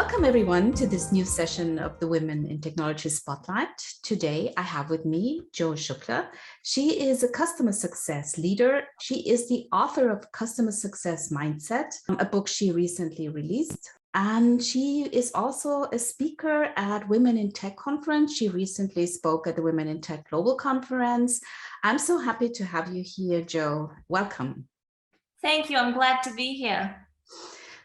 Welcome everyone to this new session of the Women in Technology Spotlight. Today I have with me Jyo Shukla. She is a customer success leader. She is the author of Customer Success Mindset, a book she recently released. And she is also a speaker at Women in Tech Conference. She recently spoke at the Women in Tech Global Conference. I'm so happy to have you here, Jyo. Welcome. Thank you. I'm glad to be here.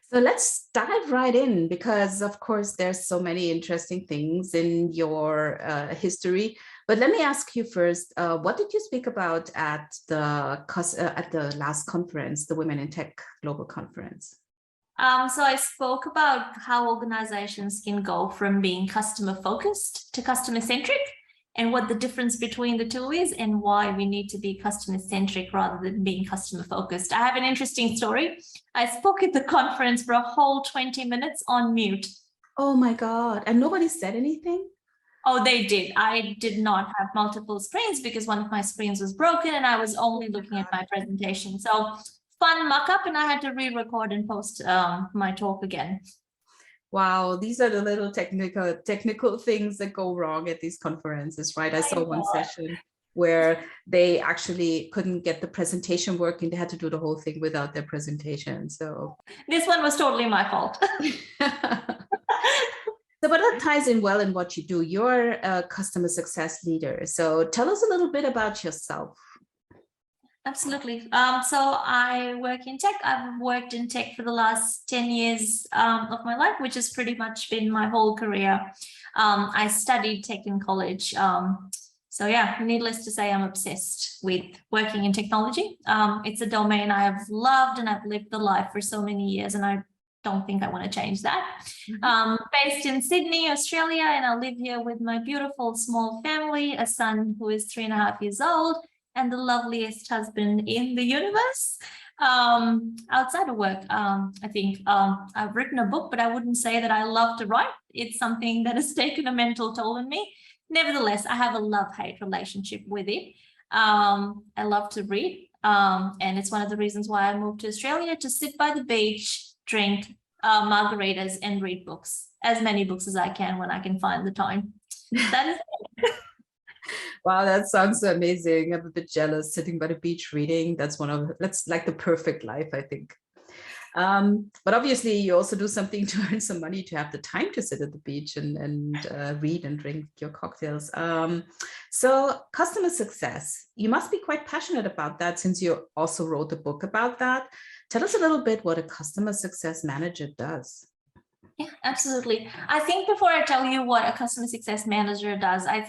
So let's dive right in because, of course, there's so many interesting things in your history. But let me ask you first, what did you speak about at the last conference, the Women in Tech Global Conference? So I spoke about how organizations can go from being customer focused to customer centric, and what the difference between the two is and why we need to be customer centric rather than being customer focused. I have an interesting story. I spoke at the conference for a whole 20 minutes on mute. Oh my God. And nobody said anything? Oh, they did. I did not have multiple screens because one of my screens was broken and I was only looking at my presentation. So fun muck up, and I had to re-record and post my talk again. Wow, these are the little technical things that go wrong at these conferences, right? I saw one session where they actually couldn't get the presentation working. They had to do the whole thing without their presentation. So this one was totally my fault. So, but that ties in well in what you do. You're a customer success leader. So tell us a little bit about yourself. Absolutely. So I work in tech. I've worked in tech for the last 10 years of my life, which has pretty much been my whole career. I studied tech in college. So yeah, needless to say, I'm obsessed with working in technology. It's a domain I have loved and I've lived the life for so many years, and I don't think I want to change that. Based in Sydney, Australia, and I live here with my beautiful small family, a son who is 3.5 years old, and the loveliest husband in the universe. Outside of work, I think I've written a book, but I wouldn't say that I love to write. It's something that has taken a mental toll on me. Nevertheless, I have a love-hate relationship with it. I love to read, and it's one of the reasons why I moved to Australia, to sit by the beach, drink margaritas, and read books, as many books as I can when I can find the time. That is it. Wow, that sounds amazing. I'm a bit jealous, sitting by the beach reading. That's like the perfect life, I think. But obviously you also do something to earn some money to have the time to sit at the beach and read and drink your cocktails. So customer success, you must be quite passionate about that since you also wrote a book about that. Tell us a little bit what a customer success manager does. Yeah, absolutely. I think before I tell you what a customer success manager does, I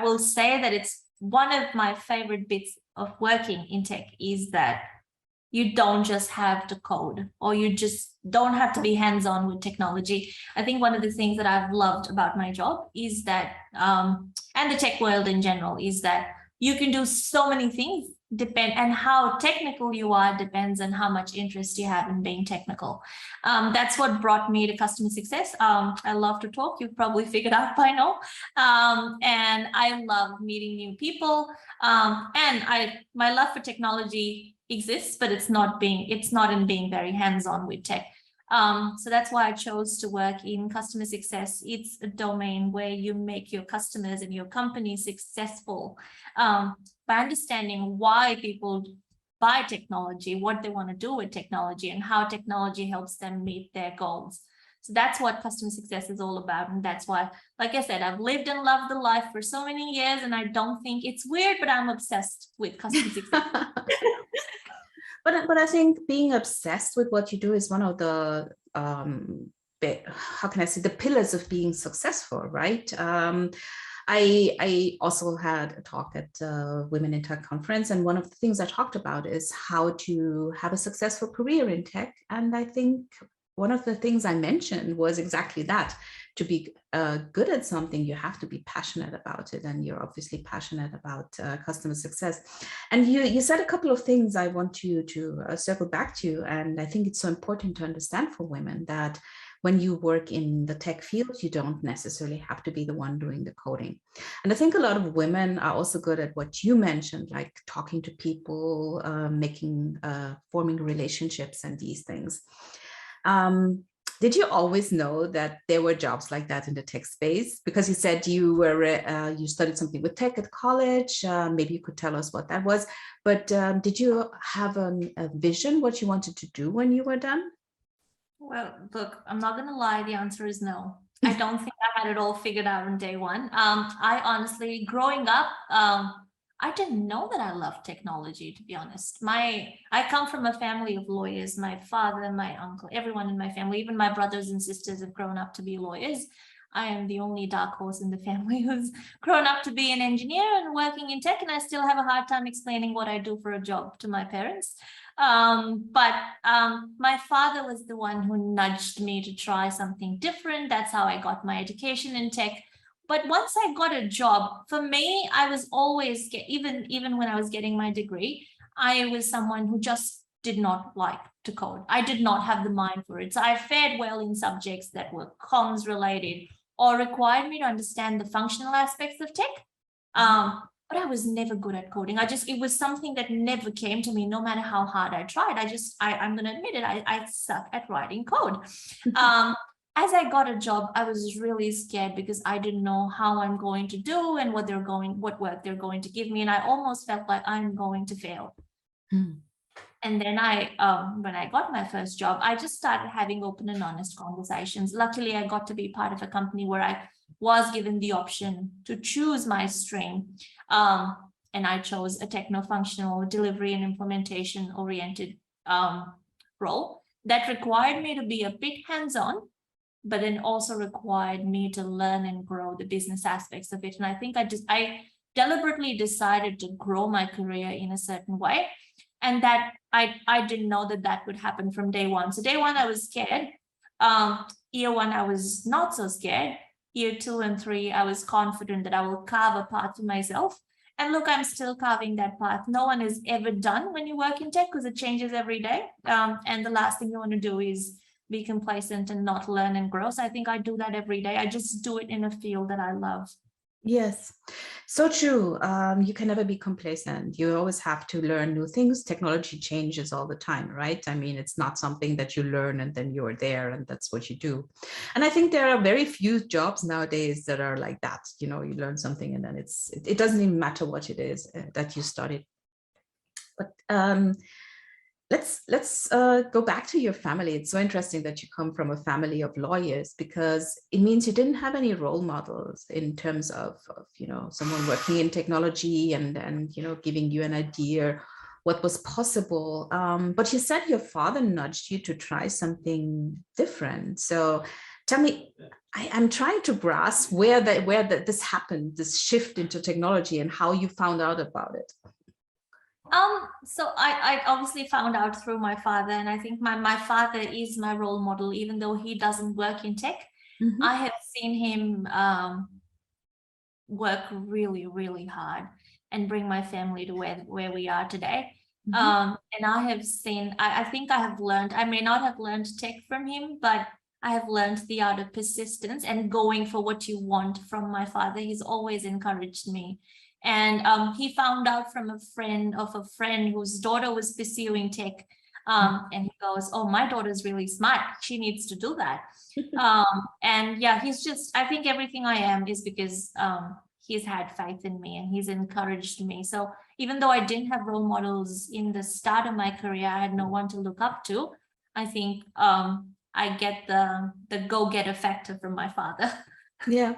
will say that it's one of my favorite bits of working in tech is that you don't just have to code, or you just don't have to be hands-on with technology. I think one of the things that I've loved about my job is that, and the tech world in general, is that you can do so many things, and how technical you are depends on how much interest you have in being technical. That's what brought me to customer success. I love to talk, you've probably figured out by now. And I love meeting new people. And my love for technology exists, but it's not in being very hands-on with tech. So that's why I chose to work in customer success. It's a domain where you make your customers and your company successful by understanding why people buy technology, what they want to do with technology, and how technology helps them meet their goals. So that's what customer success is all about. And that's why, like I said, I've lived and loved the life for so many years, and I don't think it's weird, but I'm obsessed with customer success. But I think being obsessed with what you do is one of the, how can I say, the pillars of being successful, right? I also had a talk at Women in Tech Conference, and one of the things I talked about is how to have a successful career in tech. And I think one of the things I mentioned was exactly that. To be good at something, you have to be passionate about it, and you're obviously passionate about customer success. And you said a couple of things I want you to circle back to, and I think it's so important to understand for women that when you work in the tech field, you don't necessarily have to be the one doing the coding. And I think a lot of women are also good at what you mentioned, like talking to people, forming relationships and these things. Did you always know that there were jobs like that in the tech space? Because you said you were you studied something with tech at college. Maybe you could tell us what that was. But did you have a vision what you wanted to do when you were done? Well, look, I'm not going to lie. The answer is no. I don't think I had it all figured out on day one. I honestly, growing up, I didn't know that I loved technology, to be honest. I come from a family of lawyers. My father, my uncle, everyone in my family, even my brothers and sisters have grown up to be lawyers. I am the only dark horse in the family who's grown up to be an engineer and working in tech, and I still have a hard time explaining what I do for a job to my parents. But my father was the one who nudged me to try something different. That's how I got my education in tech. But once I got a job, for me, I was always, even when I was getting my degree, I was someone who just did not like to code. I did not have the mind for it. So I fared well in subjects that were comms related or required me to understand the functional aspects of tech. But I was never good at coding. It was something that never came to me, no matter how hard I tried. I'm going to admit it, I suck at writing code. As I got a job, I was really scared because I didn't know how I'm going to do and what work they're going to give me. And I almost felt like I'm going to fail. And then when I got my first job, I just started having open and honest conversations. Luckily, I got to be part of a company where I was given the option to choose my stream. And I chose a techno-functional delivery and implementation oriented role that required me to be a bit hands-on, but then also required me to learn and grow the business aspects of it. And I think I deliberately decided to grow my career in a certain way. And that I didn't know that would happen from day one. So day one, I was scared. Year one, I was not so scared. Year 2 and 3, I was confident that I will carve a path for myself. And look, I'm still carving that path. No one is ever done when you work in tech because it changes every day. And the last thing you want to do is be complacent and not learn and grow. So I think I do that every day. I just do it in a field that I love. Yes, so true. You can never be complacent. You always have to learn new things. Technology changes all the time, right? I mean, it's not something that you learn and then you're there and that's what you do. And I think there are very few jobs nowadays that are like that. You know, you learn something and then it doesn't even matter what it is that you studied. But let's go back to your family. It's so interesting that you come from a family of lawyers because it means you didn't have any role models in terms of you know, someone working in technology and you know, giving you an idea what was possible. But you said your father nudged you to try something different. So tell me, I'm trying to grasp where this happened, this shift into technology, and how you found out about it. So I obviously found out through my father, and I think my father is my role model, even though he doesn't work in tech. I have seen him work really, really hard and bring my family to where we are today. And I have seen, I think I have learned, I may not have learned tech from him, but I have learned the art of persistence and going for what you want from my father. He's always encouraged me. And he found out from a friend whose daughter was pursuing tech. And he goes, oh, my daughter's really smart. She needs to do that. And yeah, I think everything I am is because he's had faith in me and he's encouraged me. So even though I didn't have role models in the start of my career, I had no one to look up to. I think I get the go-getter factor from my father. Yeah.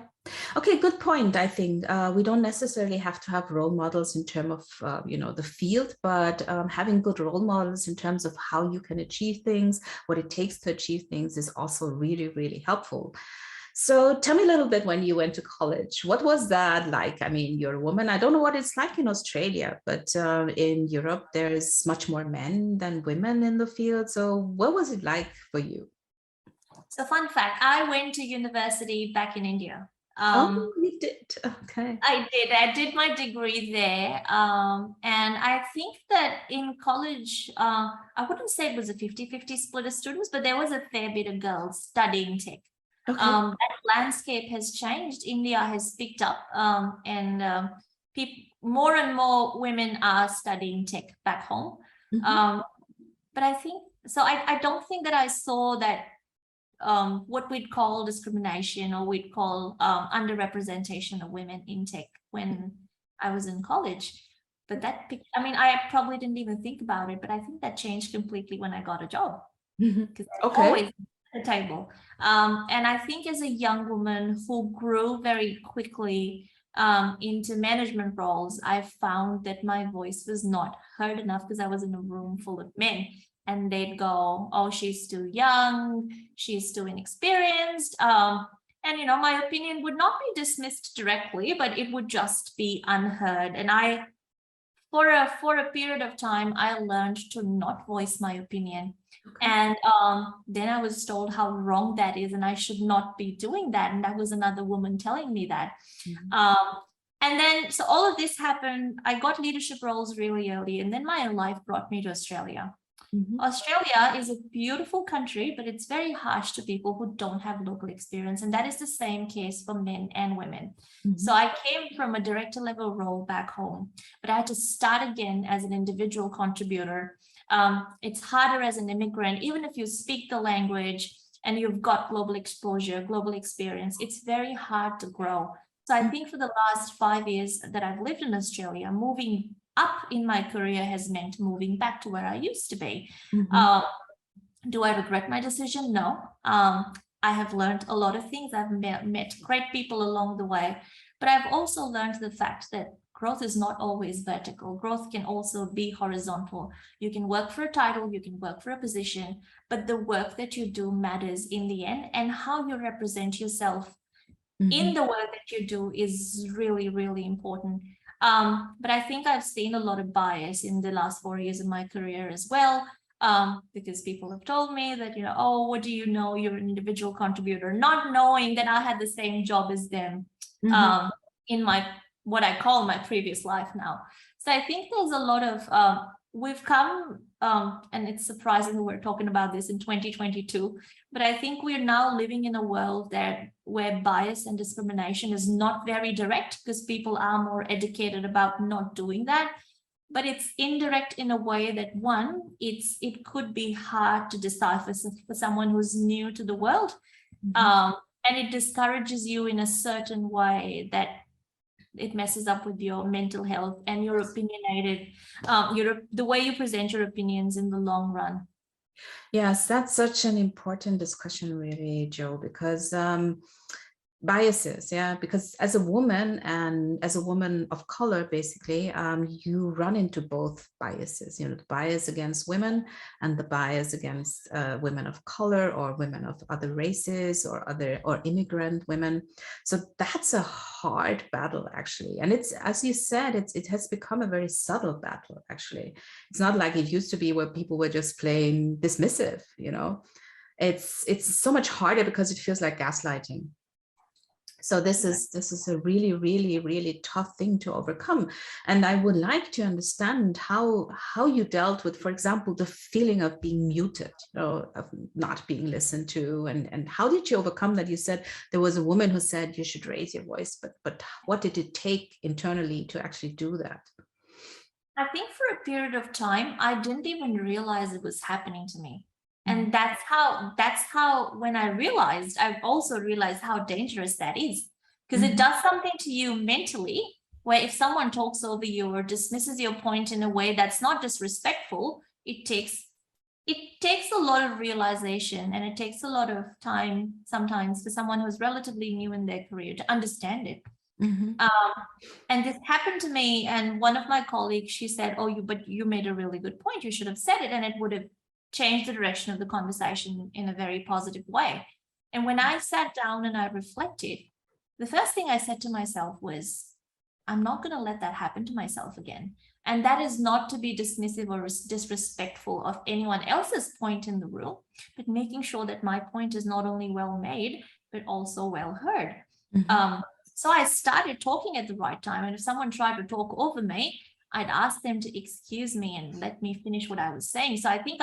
Okay, good point. I think we don't necessarily have to have role models in terms of, you know, the field, but having good role models in terms of how you can achieve things, what it takes to achieve things is also really, really helpful. So tell me a little bit when you went to college, what was that like? I mean, you're a woman. I don't know what it's like in Australia, but in Europe, there's much more men than women in the field. So what was it like for you? So fun fact, I went to university back in India. Oh, you did. Okay. I did my degree there. And I think that in college, I wouldn't say it was a 50-50 split of students, but there was a fair bit of girls studying tech. Okay. That landscape has changed. India has picked up, and more and more women are studying tech back home. But I think, so I don't think that I saw that what we'd call discrimination, or we'd call underrepresentation of women in tech when I was in college. But I mean, I probably didn't even think about it, but I think that changed completely when I got a job, because I always at the table. And I think as a young woman who grew very quickly into management roles, I found that my voice was not heard enough because I was in a room full of men. And they'd go, oh, she's too young, she's too inexperienced. And, you know, my opinion would not be dismissed directly, but it would just be unheard. And for a period of time, I learned to not voice my opinion. And then I was told how wrong that is, and I should not be doing that. And that was another woman telling me that. And then, so all of this happened. I got leadership roles really early, and then my life brought me to Australia. Australia is a beautiful country, but it's very harsh to people who don't have local experience. And that is the same case for men and women. So I came from a director level role back home, but I had to start again as an individual contributor. It's harder as an immigrant, even if you speak the language and you've got global exposure, global experience, it's very hard to grow. So I think for the last 5 years that I've lived in Australia, moving up in my career has meant moving back to where I used to be. Do I regret my decision? No. I have learned a lot of things. I've met great people along the way, but I've also learned the fact that growth is not always vertical. Growth can also be horizontal. You can work for a title, you can work for a position, but the work that you do matters in the end, and how you represent yourself in the work that you do is really, really important. But I think I've seen a lot of bias in the last 4 years of my career as well, because people have told me that, you know, oh, what do you know? You're an individual contributor, not knowing that I had the same job as them in my, what I call my previous life now. So I think there's a lot of, we've come, and it's surprising that we're talking about this in 2022, but I think we're now living in a world where bias and discrimination is not very direct, because people are more educated about not doing that, but it's indirect in a way that, one, it could be hard to decipher for someone who's new to the world, and it discourages you in a certain way that it messes up with your mental health and your opinionated, the way you present your opinions in the long run. Yes, that's such an important discussion, really, Jyo, because biases, because as a woman and as a woman of color, basically, you run into both biases, you know, the bias against women and the bias against women of color or women of other races or immigrant women. So that's a hard battle, actually. And it's, as you said, it has become a very subtle battle, actually. It's not like it used to be where people were just plain dismissive, you know. It's so much harder because it feels like gaslighting. So this is a really, really, really tough thing to overcome. And I would like to understand how you dealt with, for example, the feeling of being muted, you know, of not being listened to, and how did you overcome that? You said there was a woman who said you should raise your voice, but what did it take internally to actually do that? I think for a period of time, I didn't even realize it was happening to me. And that's how when I realized, I've also realized how dangerous that is, because it does something to you mentally, where if someone talks over you or dismisses your point in a way that's not disrespectful, it takes a lot of realization, and it takes a lot of time sometimes for someone who's relatively new in their career to understand it. And this happened to me, and one of my colleagues, she said, oh, but you made a really good point. You should have said it, and it would have changed the direction of the conversation in a very positive way. And when I sat down and I reflected, the first thing I said to myself was, I'm not going to let that happen to myself again. And that is not to be dismissive or disrespectful of anyone else's point in the room, but making sure that my point is not only well made, but also well heard. So I started talking at the right time. And if someone tried to talk over me, I'd ask them to excuse me and let me finish what I was saying. So I think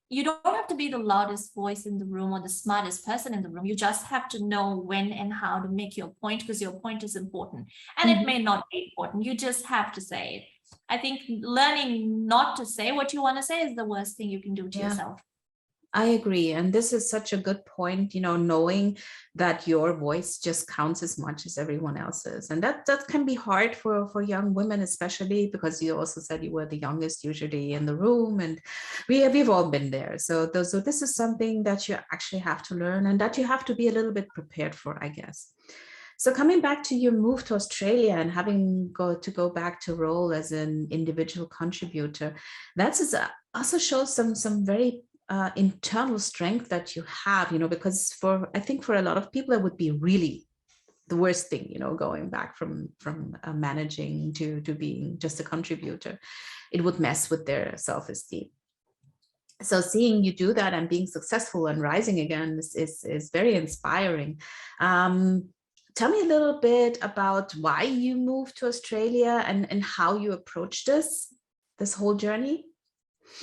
you don't have to be the loudest voice in the room or the smartest person in the room. You just have to know when and how to make your point, because your point is important. And it may not be important. You just have to say it. I think learning not to say what you want to say is the worst thing you can do to yourself. I agree. And this is such a good point, knowing that your voice just counts as much as everyone else's. And that can be hard for young women, especially because you also said you were the youngest usually in the room. And we've all been there. So this is something that you actually have to learn and that you have to be a little bit prepared for, I guess. So coming back to your move to Australia and having to go back to role as an individual contributor, that's also shows some very internal strength that you have, because I think for a lot of people, it would be really the worst thing, going back from managing to being just a contributor. It would mess with their self-esteem. So seeing you do that and being successful and rising again is very inspiring. Tell me a little bit about why you moved to Australia and how you approached this whole journey.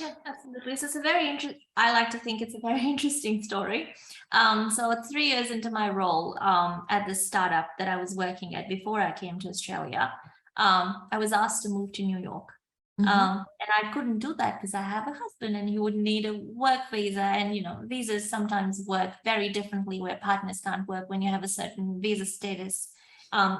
Yeah, absolutely. So it's a very interesting, I like to think it's a very interesting story. So 3 years into my role at the startup that I was working at before I came to Australia, I was asked to move to New York. And I couldn't do that because I have a husband and he would need a work visa. And, visas sometimes work very differently where partners can't work when you have a certain visa status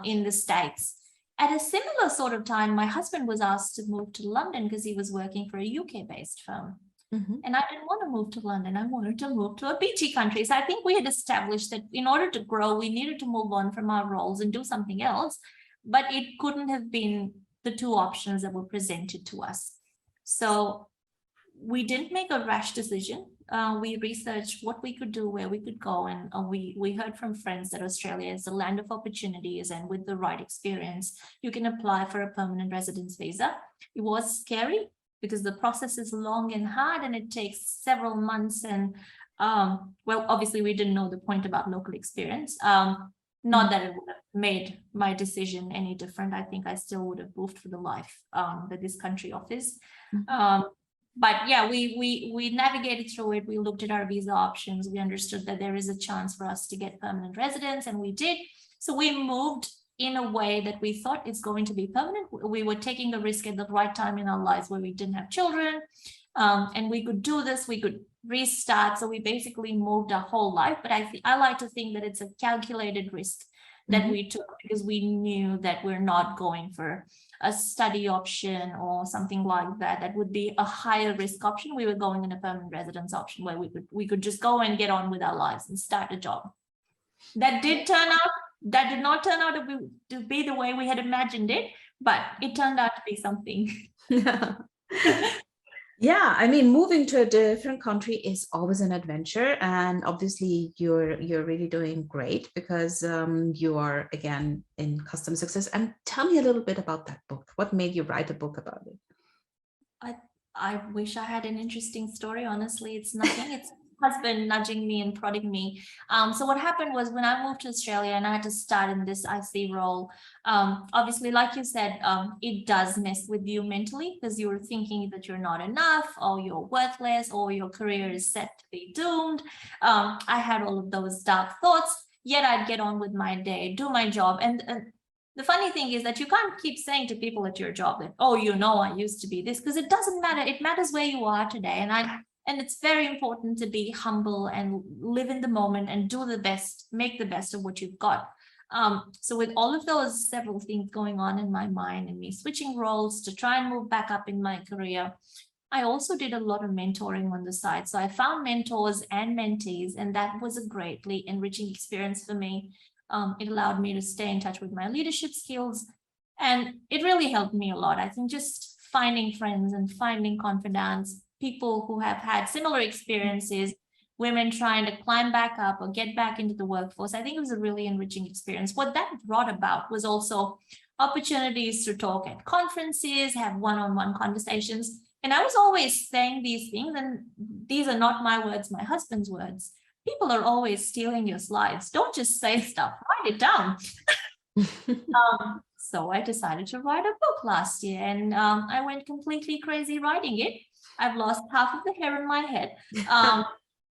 in the States. At a similar sort of time, my husband was asked to move to London because he was working for a UK-based firm. And I didn't want to move to London. I wanted to move to a beachy country. So I think we had established that in order to grow, we needed to move on from our roles and do something else. But it couldn't have been the two options that were presented to us. So we didn't make a rash decision. We researched what we could do, where we could go, and we heard from friends that Australia is a land of opportunities, and with the right experience, you can apply for a permanent residence visa. It was scary because the process is long and hard, and it takes several months. And well, obviously, we didn't know the point about local experience. Not that it would have made my decision any different. I think I still would have moved for the life that this country offers. But yeah, we navigated through it. We looked at our visa options. We understood that there is a chance for us to get permanent residence, and we did. So we moved in a way that we thought it's going to be permanent. We were taking a risk at the right time in our lives where we didn't have children, and we could do this. We could restart. So we basically moved our whole life. But I like to think that it's a calculated risk that we took because we knew that we're not going for a study option or something like that. That would be a higher risk option. We were going in a permanent residence option where we could just go and get on with our lives and start a job. That did not turn out to be the way we had imagined it, but it turned out to be something. Yeah, I mean, moving to a different country is always an adventure, and obviously you're really doing great because you are again in customer success. And tell me a little bit about that book. What made you write a book about it? I wish I had an interesting story. Honestly, it's nothing. It's husband nudging me and prodding me. So what happened was when I moved to Australia and I had to start in this IC role, obviously, like you said, it does mess with you mentally because you're thinking that you're not enough or you're worthless or your career is set to be doomed. I had all of those dark thoughts, yet I'd get on with my day, do my job. And the funny thing is that you can't keep saying to people at your job that, oh, I used to be this, because it doesn't matter. It matters where you are today. And it's very important to be humble and live in the moment and do the best, make the best of what you've got. So with all of those several things going on in my mind and me switching roles to try and move back up in my career, I also did a lot of mentoring on the side. So I found mentors and mentees, and that was a greatly enriching experience for me. It allowed me to stay in touch with my leadership skills, and it really helped me a lot. I think just finding friends and finding confidants, people who have had similar experiences, women trying to climb back up or get back into the workforce. I think it was a really enriching experience. What that brought about was also opportunities to talk at conferences, have one-on-one conversations. And I was always saying these things, and these are not my words, my husband's words. People are always stealing your slides. Don't just say stuff, write it down. So I decided to write a book last year, and I went completely crazy writing it. I've lost half of the hair in my head.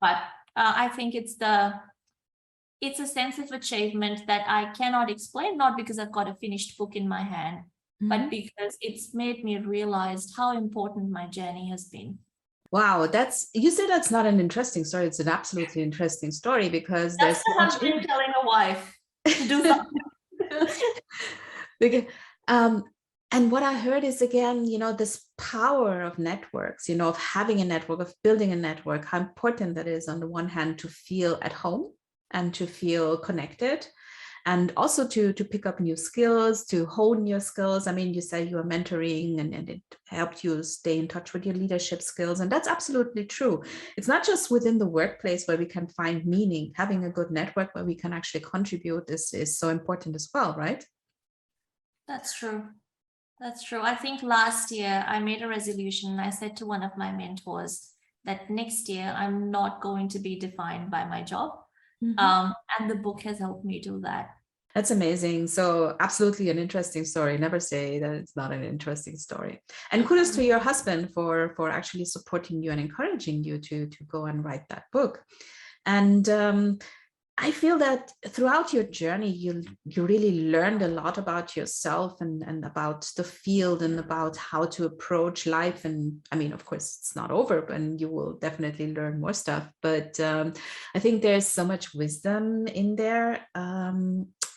But I think it's a sense of achievement that I cannot explain, not because I've got a finished book in my hand, but because it's made me realize how important my journey has been. Wow, you said that's not an interesting story. It's an absolutely interesting story because That's there's the so much husband in telling a wife to do something. because, and what I heard is, again, this power of networks, of having a network, of building a network, how important that is on the one hand to feel at home and to feel connected, and also to pick up new skills, to hone your skills. I mean, you say you are mentoring and it helped you stay in touch with your leadership skills. And that's absolutely true. It's not just within the workplace where we can find meaning. Having a good network where we can actually contribute is so important as well, right? That's true. That's true. I think last year I made a resolution. I said to one of my mentors that next year I'm not going to be defined by my job. And the book has helped me do that. That's amazing. So absolutely an interesting story. Never say that it's not an interesting story. And kudos to your husband for actually supporting you and encouraging you to go and write that book. And I feel that throughout your journey, you really learned a lot about yourself and about the field and about how to approach life. And I mean, of course, it's not over, and you will definitely learn more stuff. But I think there's so much wisdom in there.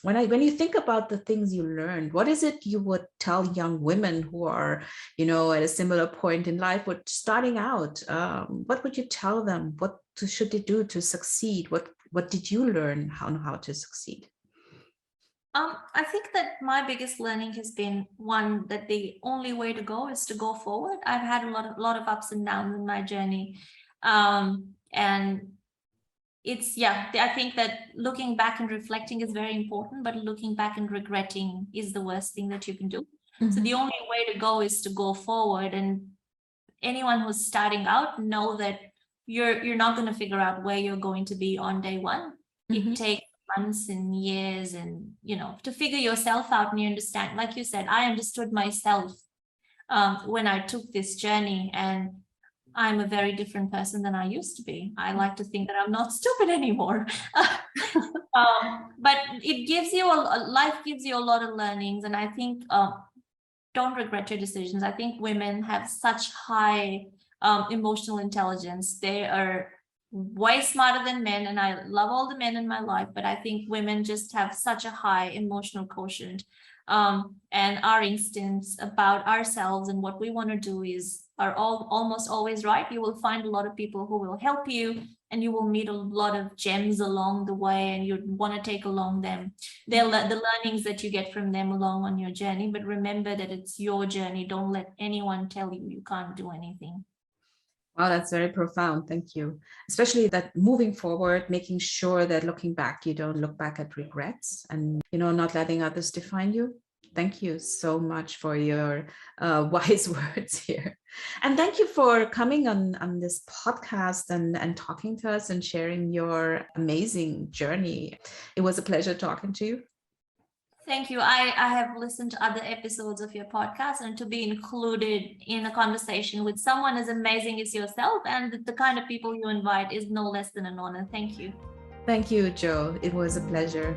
When you think about the things you learned, what is it you would tell young women who are, at a similar point in life, but starting out? What would you tell them? What should they do to succeed? What did you learn how to succeed? I think that my biggest learning has been one, that the only way to go is to go forward. I've had a lot of ups and downs in my journey. And I think that looking back and reflecting is very important, but looking back and regretting is the worst thing that you can do. So the only way to go is to go forward. And anyone who's starting out, know that you're not going to figure out where you're going to be on day one. It takes months and years and, to figure yourself out, and you understand, like you said, I understood myself when I took this journey, and I'm a very different person than I used to be. I like to think that I'm not stupid anymore. But it gives you life gives you a lot of learnings. And I think don't regret your decisions. I think women have such high emotional intelligence. They are way smarter than men, and I love all the men in my life, but I think women just have such a high emotional quotient. And our instincts about ourselves and what we want to do are almost always right. You will find a lot of people who will help you, and you will meet a lot of gems along the way, and you want to take along them. They're the learnings that you get from them along on your journey. But remember that it's your journey. Don't let anyone tell you you can't do anything. Wow, that's very profound. Thank you. Especially that moving forward, making sure that looking back, you don't look back at regrets and, not letting others define you. Thank you so much for your wise words here. And thank you for coming on this podcast and talking to us and sharing your amazing journey. It was a pleasure talking to you. Thank you. I have listened to other episodes of your podcast, and to be included in a conversation with someone as amazing as yourself and the kind of people you invite is no less than an honor. Thank you. Thank you, Jyo. It was a pleasure.